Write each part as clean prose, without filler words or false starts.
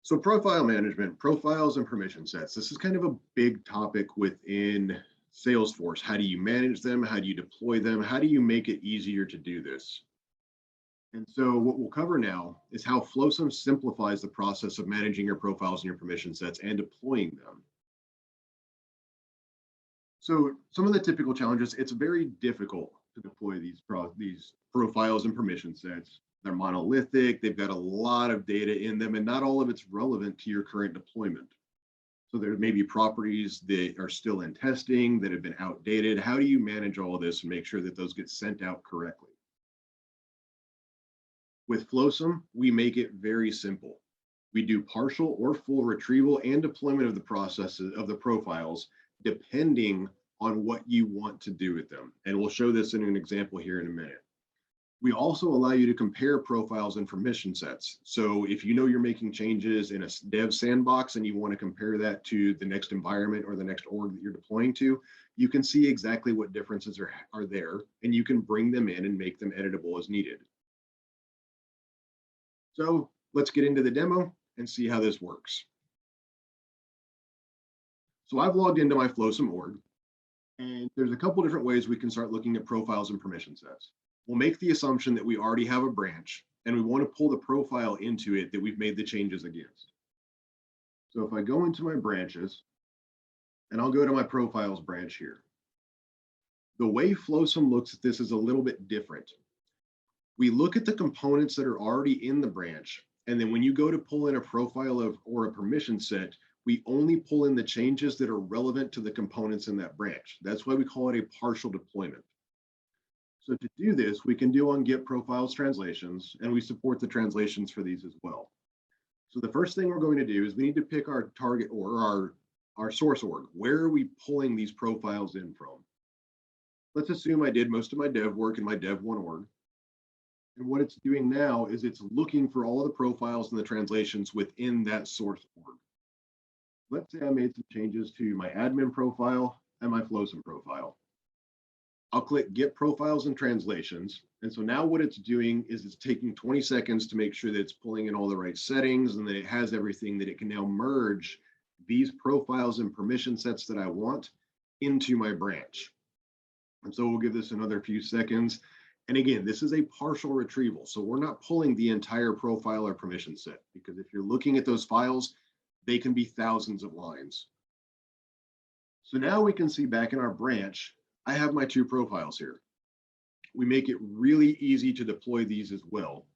So profile management, profiles and permission sets. This is kind of a big topic within Salesforce. How do you manage them? How do you deploy them? How do you make it easier to do this? And so what we'll cover now is how Flosum simplifies the process of managing your profiles and your permission sets and deploying them. So some of the typical challenges, it's very difficult to deploy these profiles and permission sets. They're monolithic, they've got a lot of data in them, and not all of it's relevant to your current deployment. So there may be properties that are still in testing that have been outdated. How do you manage all of this and make sure that those get sent out correctly? With Flowsum, we make it very simple. We do partial or full retrieval and deployment of the processes of the profiles, depending on what you want to do with them. And we'll show this in an example here in a minute. We also allow you to compare profiles and permission sets. So if you know you're making changes in a dev sandbox and you want to compare that to the next environment or the next org that you're deploying to, you can see exactly what differences are there, and you can bring them in and make them editable as needed. So let's get into the demo and see how this works. So I've logged into my Flowsome org, and there's a couple different ways we can start looking at profiles and permission sets. We'll make the assumption that we already have a branch and we want to pull the profile into it that we've made the changes against. So if I go into my branches, and I'll go to my profiles branch here. The way Flowsome looks at this is a little bit different. We look at the components that are already in the branch, and then when you go to pull in a profile or a permission set, we only pull in the changes that are relevant to the components in that branch. That's why we call it a partial deployment. So to do this, we can do on Get Profiles translations, and we support the translations for these as well. So the first thing we're going to do is we need to pick our target or our source org. Where are we pulling these profiles in from? Let's assume I did most of my dev work in my dev1 org. And what it's doing now is it's looking for all the profiles and the translations within that source org. Let's say I made some changes to my admin profile and my Flowsome profile. I'll click Get Profiles and Translations. And so now what it's doing is it's taking 20 seconds to make sure that it's pulling in all the right settings and that it has everything that it can now merge these profiles and permission sets that I want into my branch. And so we'll give this another few seconds. And again, this is a partial retrieval. So we're not pulling the entire profile or permission set, because if you're looking at those files, they can be thousands of lines. So now we can see back in our branch, I have my two profiles here. We make it really easy to deploy these as well.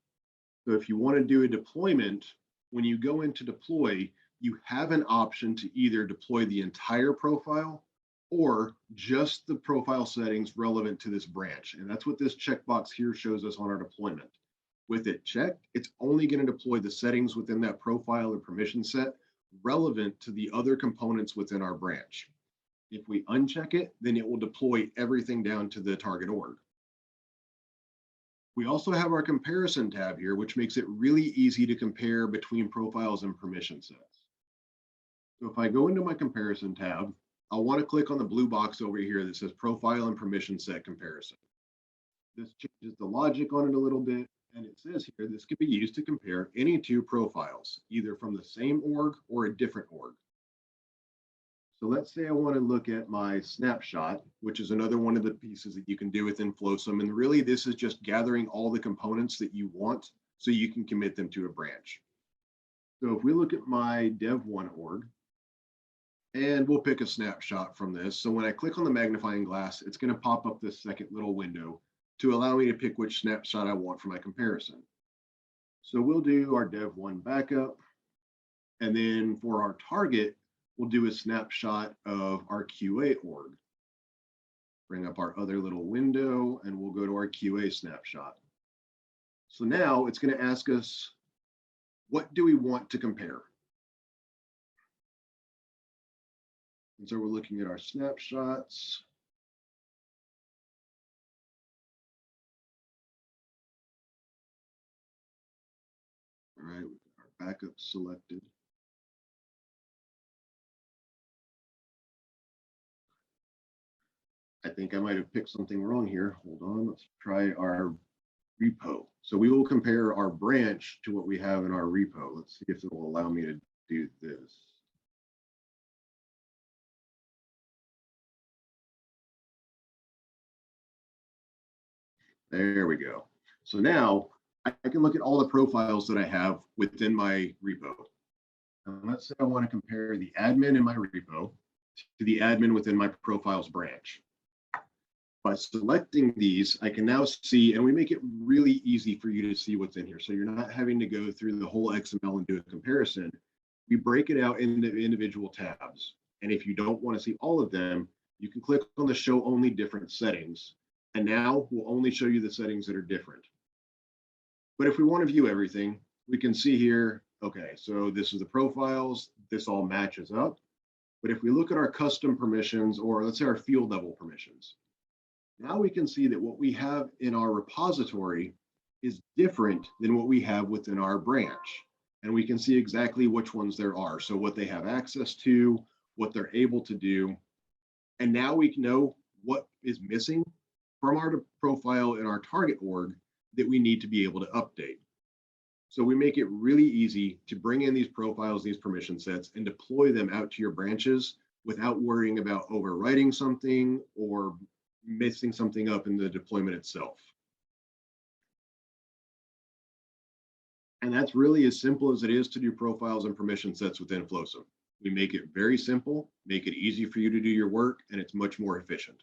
So if you want to do a deployment, when you go into deploy, you have an option to either deploy the entire profile or just the profile settings relevant to this branch. And that's what this checkbox here shows us on our deployment. With it checked, it's only going to deploy the settings within that profile or permission set relevant to the other components within our branch. If we uncheck it, then it will deploy everything down to the target org. We also have our comparison tab here, which makes it really easy to compare between profiles and permission sets. So if I go into my comparison tab, I'll want to click on the blue box over here that says Profile and Permission Set Comparison. This changes the logic on it a little bit, and it says here this can be used to compare any two profiles, either from the same org or a different org. So let's say I want to look at my snapshot, which is another one of the pieces that you can do within Flowsome. And really, this is just gathering all the components that you want so you can commit them to a branch. So if we look at my dev1 org, and we'll pick a snapshot from this. So when I click on the magnifying glass, it's going to pop up this second little window to allow me to pick which snapshot I want for my comparison. So we'll do our dev1 backup. And then for our target, we'll do a snapshot of our QA org. Bring up our other little window and we'll go to our QA snapshot. So now it's going to ask us, what do we want to compare? And so we're looking at our snapshots. All right, our backup selected. I think I might have picked something wrong here. Hold on, let's try our repo. So we will compare our branch to what we have in our repo. Let's see if it will allow me to do this. There we go. So now I can look at all the profiles that I have within my repo. Let's say I want to compare the admin in my repo to the admin within my profiles branch. By selecting these, I can now see, and we make it really easy for you to see what's in here. So you're not having to go through the whole XML and do a comparison. We break it out into individual tabs. And if you don't want to see all of them, you can click on the show only different settings. And now we'll only show you the settings that are different. But if we want to view everything, we can see here, okay, so this is the profiles, this all matches up. But if we look at our custom permissions, or let's say our field level permissions, now we can see that what we have in our repository is different than what we have within our branch. And we can see exactly which ones there are. So what they have access to, what they're able to do. And now we know what is missing from our profile in our target org that we need to be able to update. So we make it really easy to bring in these profiles, these permission sets, and deploy them out to your branches without worrying about overwriting something or messing something up in the deployment itself. And that's really as simple as it is to do profiles and permission sets within Flosum. We make it very simple, make it easy for you to do your work, and it's much more efficient.